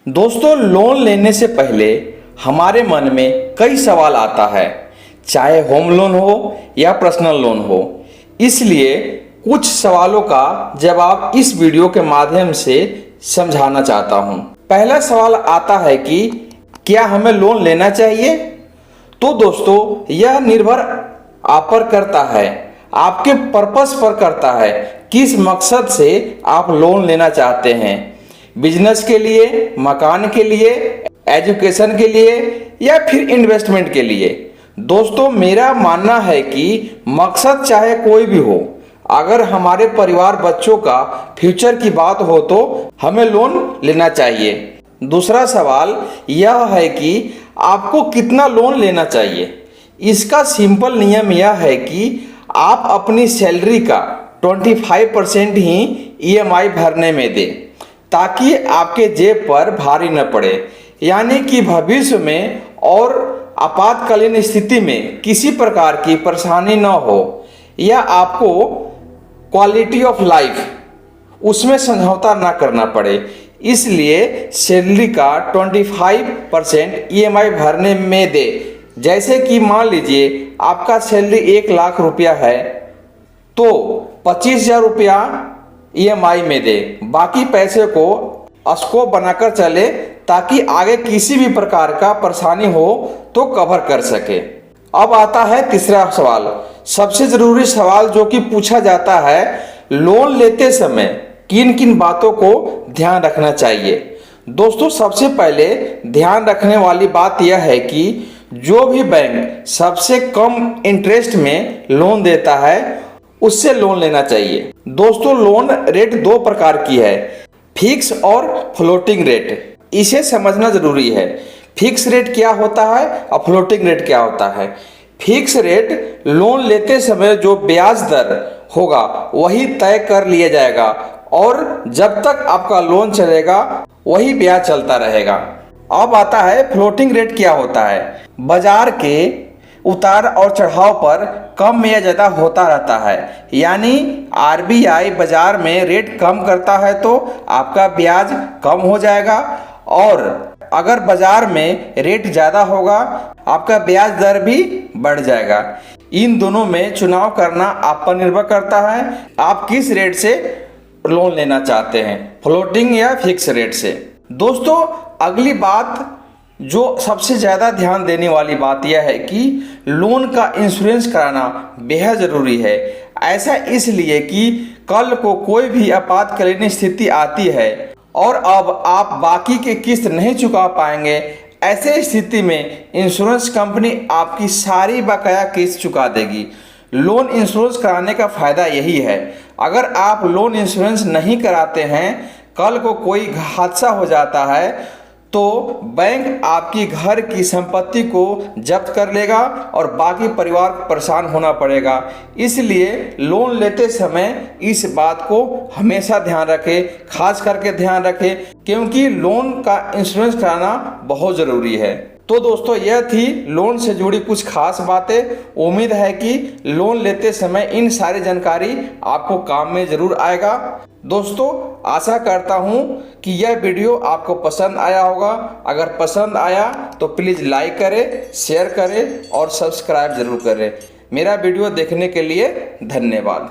दोस्तों, लोन लेने से पहले हमारे मन में कई सवाल आता है, चाहे होम लोन हो या पर्सनल लोन हो। इसलिए कुछ सवालों का जवाब इस वीडियो के माध्यम से समझाना चाहता हूं। पहला सवाल आता है कि क्या हमें लोन लेना चाहिए? तो दोस्तों, यह निर्भर आप पर करता है, आपके पर्पस पर करता है, किस मकसद से आप लोन लेना चाहते हैं। बिजनेस के लिए, मकान के लिए, एजुकेशन के लिए या फिर इन्वेस्टमेंट के लिए। दोस्तों, मेरा मानना है कि मकसद चाहे कोई भी हो, अगर हमारे परिवार बच्चों का फ्यूचर की बात हो तो हमें लोन लेना चाहिए। दूसरा सवाल यह है कि आपको कितना लोन लेना चाहिए। इसका सिंपल नियम यह है कि आप अपनी सैलरी का 25% ही ईएमआई भरने में दें, ताकि आपके जेब पर भारी न पड़े। यानी कि भविष्य में और आपातकालीन स्थिति में किसी प्रकार की परेशानी न हो या आपको क्वालिटी ऑफ लाइफ उसमें समझौता ना करना पड़े। इसलिए सैलरी का 25% ईएमआई भरने में दे। जैसे कि मान लीजिए आपका सैलरी 1 लाख रुपया है तो 25,000 रुपया ईएमआई में दे, बाकी पैसे को स्कोप बनाकर चले ताकि आगे किसी भी प्रकार का परेशानी हो तो कवर कर सके। अब आता है तीसरा सवाल, सबसे जरूरी सवाल जो कि पूछा जाता है, लोन लेते समय किन किन बातों को ध्यान रखना चाहिए। दोस्तों, सबसे पहले ध्यान रखने वाली बात यह है कि जो भी बैंक सबसे कम इंटरेस्ट में लोन देता है उससे लोन लेना चाहिए। दोस्तों, लोन रेट दो प्रकार की है, फिक्स और फ्लोटिंग रेट। इसे समझना जरूरी है। फिक्स रेट क्या होता है और फ्लोटिंग रेट क्या होता है। फिक्स रेट लोन लेते समय जो ब्याज दर होगा वही तय कर लिया जाएगा और जब तक आपका लोन चलेगा वही ब्याज चलता रहेगा। अब आता है फ्लोटिंग रेट क्या होता है। बाजार के उतार और चढ़ाव पर कम या ज़्यादा होता रहता है। यानी आरबीआई बाजार में रेट कम करता है तो आपका ब्याज कम हो जाएगा, और अगर बाजार में रेट ज़्यादा होगा आपका ब्याज दर भी बढ़ जाएगा। इन दोनों में चुनाव करना आप पर निर्भर करता है, आप किस रेट से लोन लेना चाहते हैं, फ्लोटिंग या फिक्स रेट से। दोस्तों, अगली बात जो सबसे ज़्यादा ध्यान देने वाली बात यह है कि लोन का इंश्योरेंस कराना बेहद ज़रूरी है। ऐसा इसलिए कि कल को कोई भी आपातकालीन स्थिति आती है और अब आप बाकी के किस्त नहीं चुका पाएंगे। ऐसे स्थिति में इंश्योरेंस कंपनी आपकी सारी बकाया किस्त चुका देगी। लोन इंश्योरेंस कराने का फ़ायदा यही है, अगर आप लोन इंश्योरेंस नहीं कराते हैं, कल को कोई हादसा हो जाता है तो बैंक आपकी घर की संपत्ति को जब्त कर लेगा और बाकी परिवार को परेशान होना पड़ेगा। इसलिए लोन लेते समय इस बात को हमेशा ध्यान रखें, खास करके ध्यान रखें, क्योंकि लोन का इंश्योरेंस कराना बहुत ज़रूरी है। तो दोस्तों, यह थी लोन से जुड़ी कुछ खास बातें। उम्मीद है कि लोन लेते समय इन सारी जानकारी आपको काम में ज़रूर आएगा। दोस्तों, आशा करता हूं कि यह वीडियो आपको पसंद आया होगा। अगर पसंद आया तो प्लीज़ लाइक करें, शेयर करें और सब्सक्राइब ज़रूर करें। मेरा वीडियो देखने के लिए धन्यवाद।